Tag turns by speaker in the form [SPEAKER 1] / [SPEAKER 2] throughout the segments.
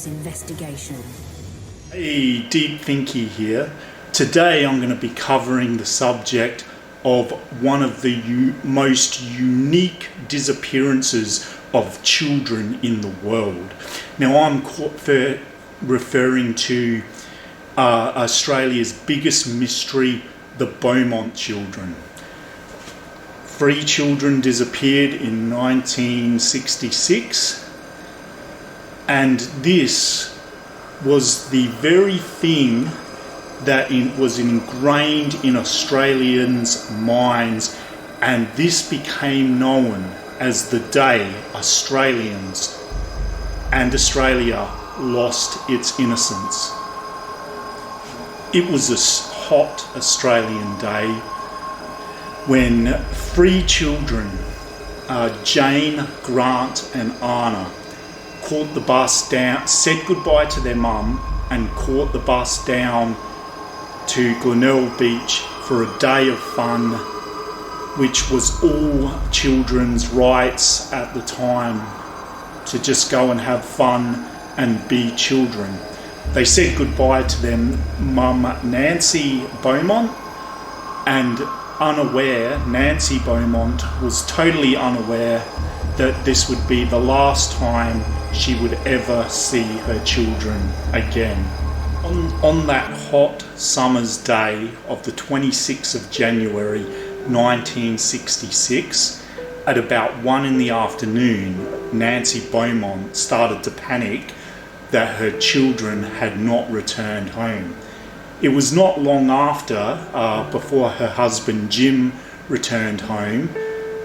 [SPEAKER 1] Times investigation.
[SPEAKER 2] Hey, Deep Thinky here. Today I'm going to be covering the subject of one of the most unique disappearances of children in the world. Now I'm referring to Australia's biggest mystery, the Buemont children. 3 children disappeared in 1966, and this was the very thing that was ingrained in Australians' minds, and this became known as the day Australians and Australia lost its innocence. It was a hot Australian day when 3 children, Jane, Grant and Anna, caught the bus down, said goodbye to their mum and caught the bus down to Glenelg Beach for a day of fun, which was all children's rights at the time, to just go and have fun and be children. They said goodbye to their mum, Nancy Beaumont, and Nancy Beaumont was totally unaware that this would be the last time she would ever see her children again. On that hot summer's day of the 26th of January 1966, at about 1 in the afternoon, Nancy Beaumont started to panic that her children had not returned home. It was not long after, before her husband Jim returned home.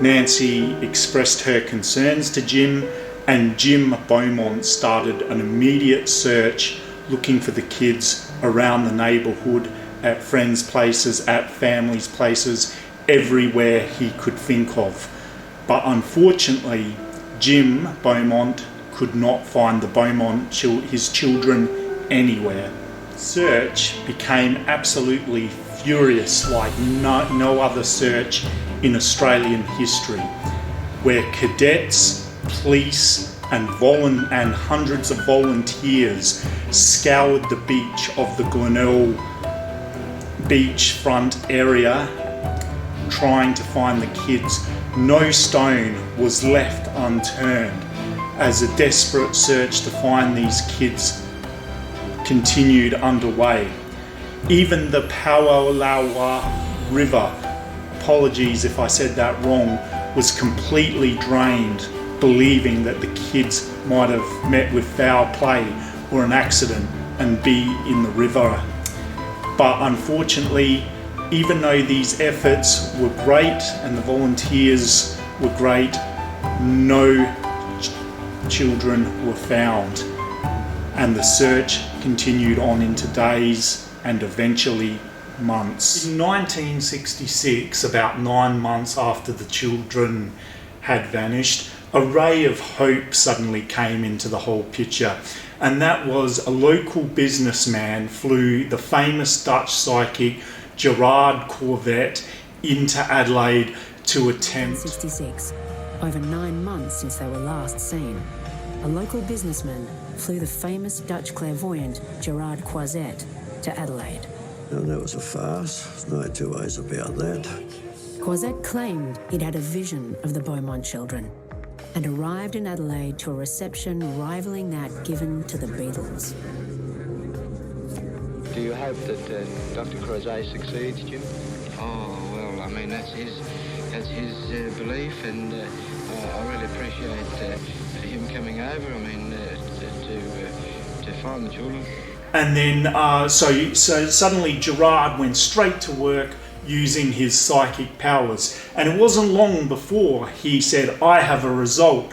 [SPEAKER 2] Nancy expressed her concerns to Jim, and Jim Beaumont started an immediate search looking for the kids around the neighbourhood, at friends' places, at families' places, everywhere he could think of. But unfortunately, Jim Beaumont could not find his children anywhere. Search became absolutely furious, like no other search in Australian history, where cadets, police and hundreds of volunteers scoured the beach of the Glenelg beachfront area trying to find the kids. No stone was left unturned as a desperate search to find these kids continued underway. Even the Powalawa River, apologies if I said that wrong, was completely drained, believing that the kids might have met with foul play or an accident and be in the river. But unfortunately, even though these efforts were great and the volunteers were great, no children were found, and the search continued on into days and eventually months. In 1966, about 9 months after the children had vanished, a ray of hope suddenly came into the whole picture, and that was a local businessman flew the famous Dutch psychic Gerard Corvette into Adelaide to attempt...
[SPEAKER 1] 66, over 9 months since they were last seen, a local businessman flew the famous Dutch clairvoyant Gerard Corvette to Adelaide.
[SPEAKER 3] And that was a farce, no two ways about that.
[SPEAKER 1] Corvette claimed he'd had a vision of the Beaumont children and arrived in Adelaide to a reception rivaling that given to the Beatles.
[SPEAKER 4] Do you hope that Dr. Crozet succeeds, Jim?
[SPEAKER 5] Oh, well, I mean, that's his belief, and I really appreciate him coming over, I mean, to find the children.
[SPEAKER 2] And then, so suddenly Gerard went straight to work using his psychic powers. And it wasn't long before he said, I have a result.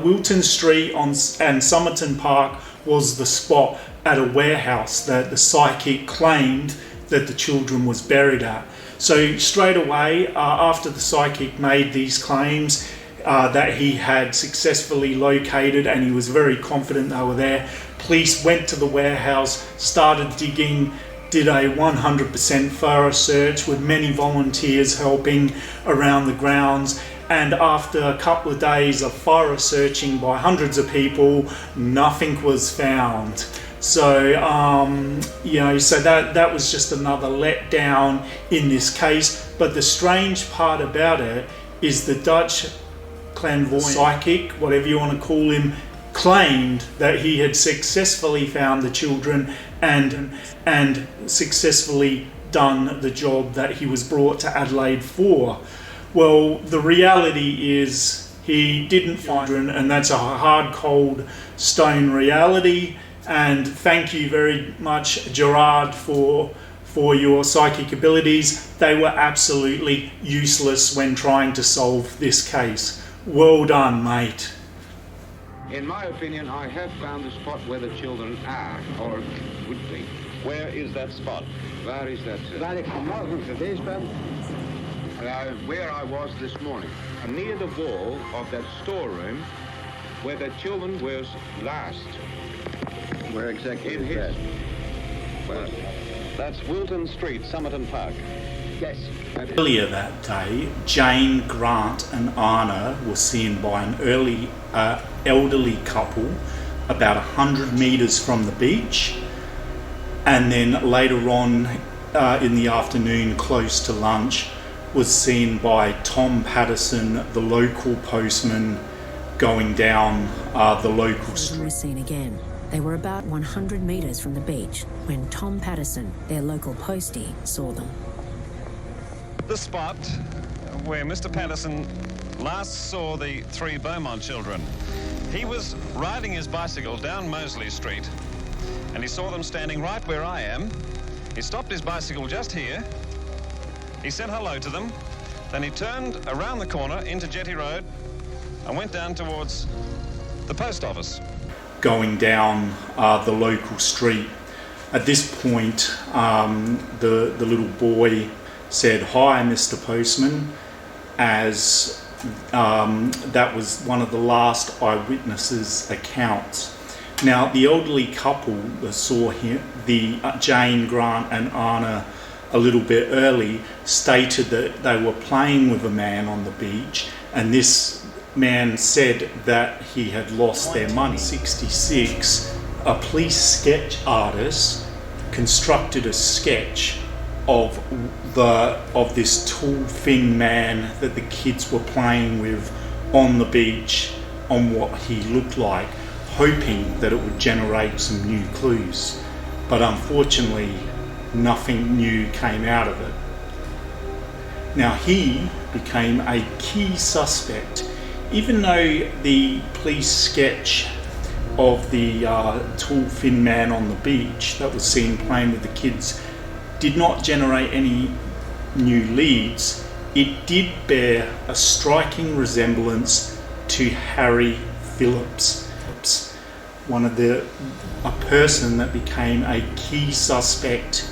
[SPEAKER 2] Wilton Street and Somerton Park was the spot at a warehouse that the psychic claimed that the children was buried at. So straight away, after the psychic made these claims that he had successfully located, and he was very confident they were there, police went to the warehouse, started digging, did a 100% thorough search with many volunteers helping around the grounds, and after a couple of days of thorough searching by hundreds of people, nothing was found. So, so that was just another letdown in this case. But the strange part about it is the Dutch clairvoyant, psychic, whatever you want to call him, claimed that he had successfully found the children and successfully done the job that he was brought to Adelaide for. Well, the reality is he didn't find them, and that's a hard, cold, stone reality. And thank you very much, Gerard, for your psychic abilities. They were absolutely useless when trying to solve this case. Well done, mate.
[SPEAKER 6] In my opinion, I have found the spot where the children are, or would be.
[SPEAKER 7] Where is that spot?
[SPEAKER 6] Where is that? Where I was this morning. Near the wall of that storeroom where the children was last.
[SPEAKER 7] Where exactly
[SPEAKER 6] In
[SPEAKER 7] is
[SPEAKER 6] his...
[SPEAKER 7] that?
[SPEAKER 6] Well,
[SPEAKER 7] That's Wilton Street, Somerton Park.
[SPEAKER 6] yes.
[SPEAKER 2] Earlier that day, Jane, Grant and Anna were seen by an elderly couple about 100 metres from the beach, and then later on in the afternoon, close to lunch, was seen by Tom Patterson, the local postman, going down the local street.
[SPEAKER 1] Was seen again. They were about 100 metres from the beach when Tom Patterson, their local postie, saw them.
[SPEAKER 8] The spot where Mr. Patterson last saw the three Beaumont children. He was riding his bicycle down Mosley Street and he saw them standing right where I am. He stopped his bicycle just here. He said hello to them. Then he turned around the corner into Jetty Road and went down towards the post office.
[SPEAKER 2] Going down the local street. At this point, the little boy said, "Hi, Mr. Postman," as that was one of the last eyewitnesses' accounts. Now, the elderly couple that saw him, the Jane, Grant and Anna, a little bit early, stated that they were playing with a man on the beach, and this man said that he had lost their money. In 1966, a police sketch artist constructed a sketch of this tall, thin man that the kids were playing with on the beach, on what he looked like, hoping that it would generate some new clues. But unfortunately, nothing new came out of it. Now, he became a key suspect. Even though the police sketch of the tall, thin man on the beach that was seen playing with the kids did not generate any new leads, it did bear a striking resemblance to Harry Phillips, a person that became a key suspect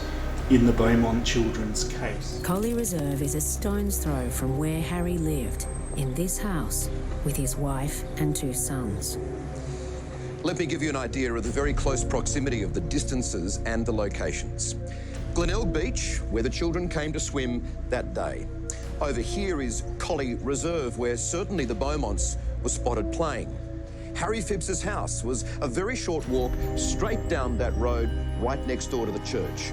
[SPEAKER 2] in the Beaumont children's case.
[SPEAKER 1] Collie Reserve is a stone's throw from where Harry lived, in this house, with his wife and two sons.
[SPEAKER 9] Let me give you an idea of the very close proximity of the distances and the locations. Glenelg Beach, where the children came to swim that day. Over here is Collie Reserve, where certainly the Beaumonts were spotted playing. Harry Phibbs's house was a very short walk straight down that road, right next door to the church.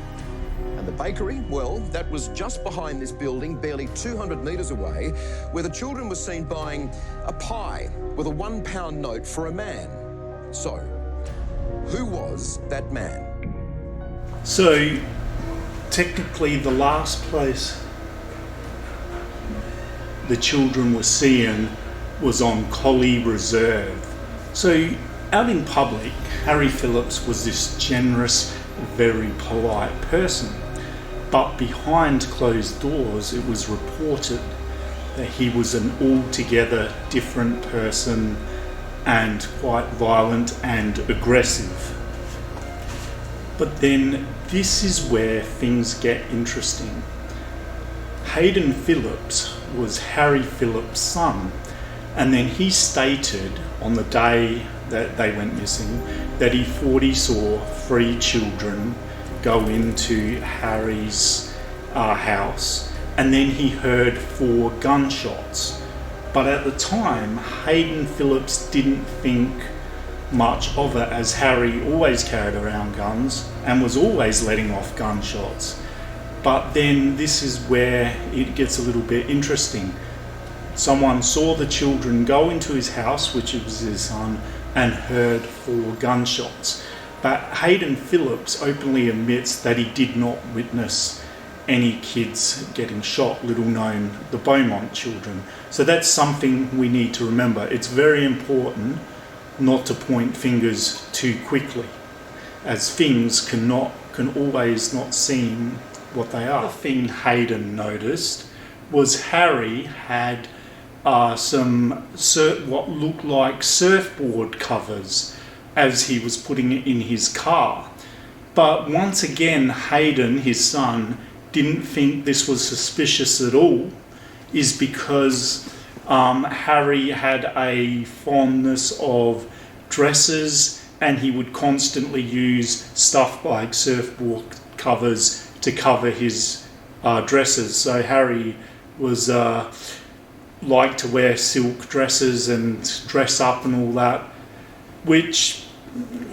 [SPEAKER 9] And the bakery, well, that was just behind this building, barely 200 metres away, where the children were seen buying a pie with a £1 note for a man. So, who was that man?
[SPEAKER 2] So, technically the last place the children were seen was on Collie Reserve. So, out in public, Harry Phillips was this generous, very polite person. But behind closed doors, it was reported that he was an altogether different person and quite violent and aggressive. But then this is where things get interesting. Hayden Phillips was Harry Phillips' son, and then he stated on the day that they went missing that he thought he saw 3 children go into Harry's house, and then he heard 4 gunshots. But at the time, Hayden Phillips didn't think much of it, as Harry always carried around guns and was always letting off gunshots. But then this is where it gets a little bit interesting. Someone saw the children go into his house, which was his son, and heard 4 gunshots. But Hayden Phillips openly admits that he did not witness any kids getting shot, little known the Beaumont children. So that's something we need to remember. It's very important not to point fingers too quickly, as things can always not seem what they are. The thing Hayden noticed was Harry had what looked like surfboard covers as he was putting it in his car. But once again, Hayden, his son, didn't think this was suspicious at all, is because Harry had a fondness of dresses, and he would constantly use stuff like surfboard covers to cover his dresses. So Harry was liked to wear silk dresses and dress up and all that, which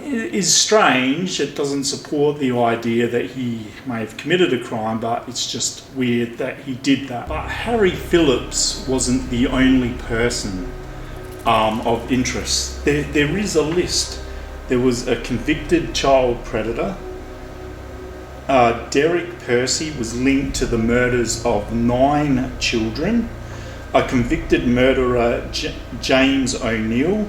[SPEAKER 2] is strange. It doesn't support the idea that he may have committed a crime, but it's just weird that he did that. But Harry Phillips wasn't the only person of interest. There is a list. There was a convicted child predator. Derek Percy was linked to the murders of 9 children. A convicted murderer, James O'Neill.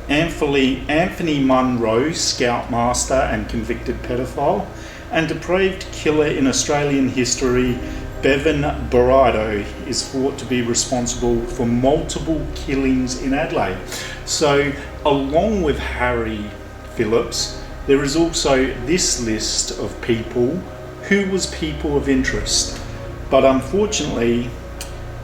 [SPEAKER 2] Anthony Munro, scoutmaster and convicted pedophile. And depraved killer in Australian history, Bevan Barado, is thought to be responsible for multiple killings in Adelaide. So, along with Harry Phillips, there is also this list of people who was people of interest. But unfortunately,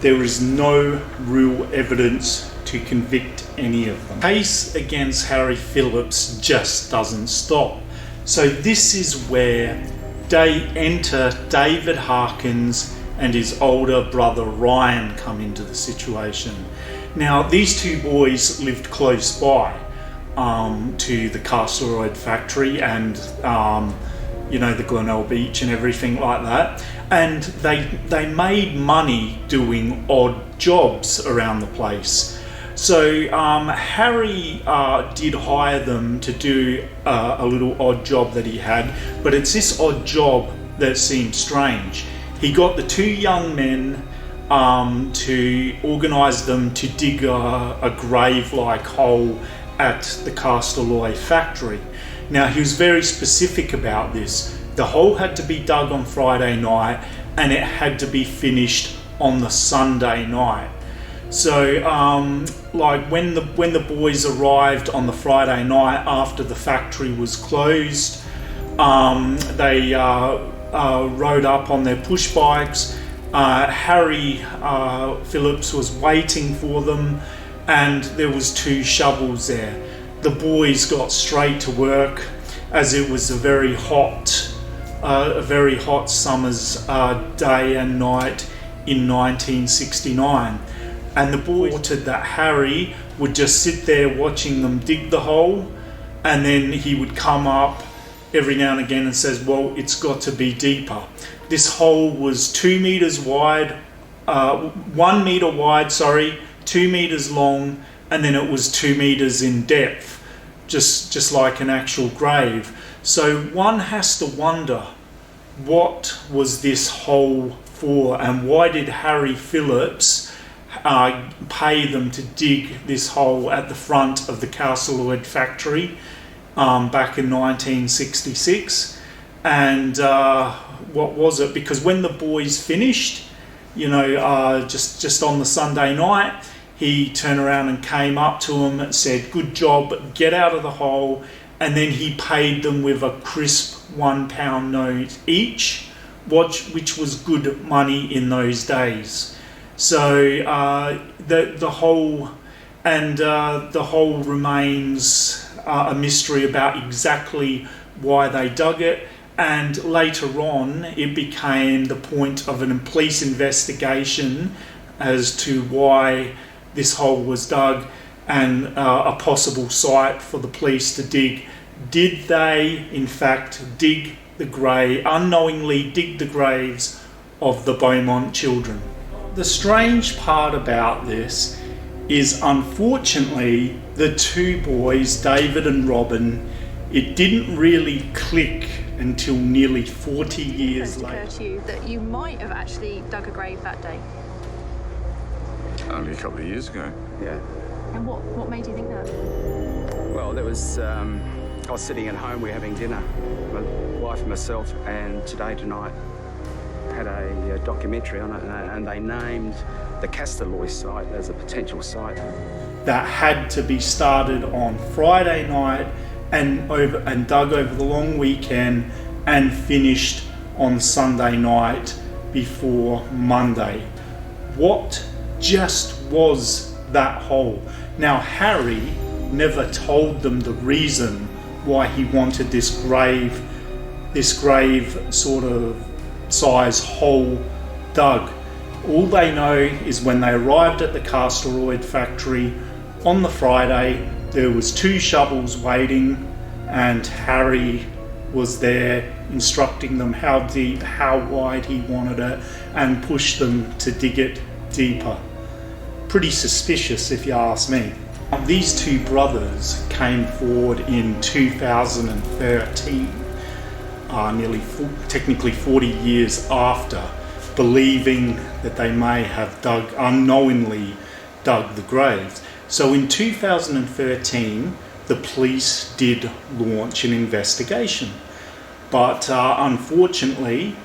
[SPEAKER 2] there is no real evidence to convict any of them. The case against Harry Phillips just doesn't stop. So this is where enter David Harkins and his older brother Ryan come into the situation. Now, these 2 boys lived close by to the Castleroyd factory and the Glenelg Beach and everything like that. And they made money doing odd jobs around the place. So Harry did hire them to do a little odd job that he had, but it's this odd job that seemed strange. He got the 2 young men to organise them to dig a grave-like hole at the Castleroyd factory. Now, he was very specific about this. The hole had to be dug on Friday night, and it had to be finished on the Sunday night. So, when the boys arrived on the Friday night after the factory was closed, they rode up on their push bikes. Harry Phillips was waiting for them, and there was 2 shovels there. The boys got straight to work, as it was a very hot summer's day and night in 1969. And the boys reported that Harry would just sit there watching them dig the hole, and then he would come up every now and again and says, well, it's got to be deeper. This hole was 2 meters wide, 1 meter wide, 2 meters long, and then it was 2 meters in depth, just like an actual grave. So one has to wonder, what was this hole for, and why did Harry Phillips pay them to dig this hole at the front of the Castleroyd factory back in 1966? And what was it? Because when the boys finished, just on the Sunday night, he turned around and came up to them and said, good job, get out of the hole. And then he paid them with a crisp £1 note each, which was good money in those days. So the whole remains a mystery about exactly why they dug it. And later on, it became the point of a police investigation as to why this hole was dug and a possible site for the police to dig. Did they, in fact, unknowingly dig the graves of the Buemont children? The strange part about this is, unfortunately, the two boys, David and Robin, it didn't really click until nearly 40 years later.
[SPEAKER 10] It occurred to you that you might have actually dug a grave that day?
[SPEAKER 11] Only a couple of years ago.
[SPEAKER 10] Yeah. And what made you think that?
[SPEAKER 12] Well, there was, I was sitting at home, we were having dinner, my wife and myself, and Today Tonight had a documentary on it, and they named the Castorloy site as a potential site.
[SPEAKER 2] That had to be started on Friday night and dug over the long weekend and finished on Sunday night before Monday. What just was that hole? Now, Harry never told them the reason why he wanted this grave sort of size hole dug. All they know is when they arrived at the Castoroid factory on the Friday, there was 2 shovels waiting, and Harry was there instructing them how deep, how wide he wanted it, and pushed them to dig it deeper. Pretty suspicious, if you ask me. These 2 brothers came forward in 2013, technically 40 years after, believing that they may have unknowingly dug the graves. So in 2013, the police did launch an investigation, but unfortunately,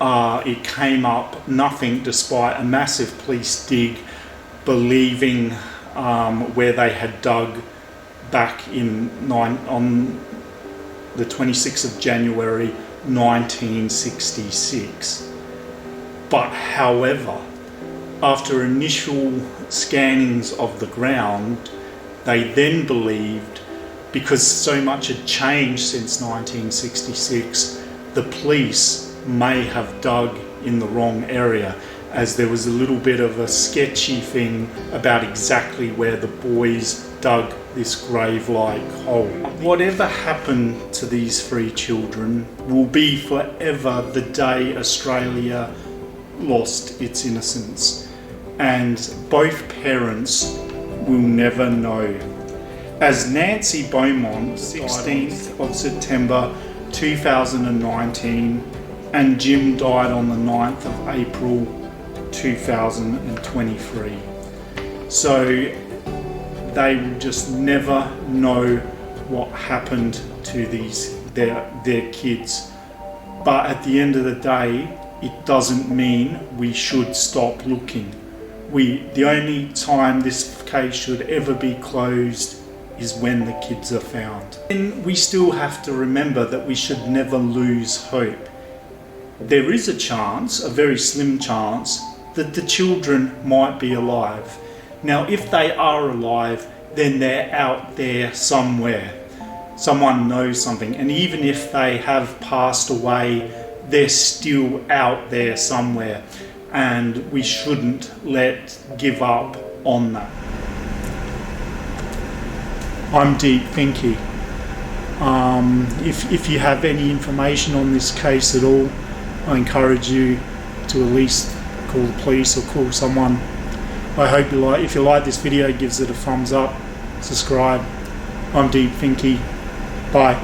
[SPEAKER 2] it came up nothing, despite a massive police dig, believing where they had dug back on the 26th of January 1966. But however, after initial scannings of the ground, they then believed, because so much had changed since 1966, the police may have dug in the wrong area, as there was a little bit of a sketchy thing about exactly where the boys dug this grave-like hole. Whatever happened to these 3 children will be forever the day Australia lost its innocence, and both parents will never know. As Nancy Beaumont, 16th of September 2019, and Jim died on the 9th of April 2023. So they will just never know what happened to their kids. But at the end of the day, it doesn't mean we should stop looking. The only time this case should ever be closed is when the kids are found. And we still have to remember that we should never lose hope. There is a chance, a very slim chance, that the children might be alive. Now, if they are alive, then they're out there somewhere. Someone knows something, and even if they have passed away, they're still out there somewhere, and we shouldn't give up on that. I'm Deep Finky. If you have any information on this case at all, I encourage you to at least call the police or call someone. I hope if you like this video, gives it a thumbs up, subscribe. I'm Deep Finky. Bye.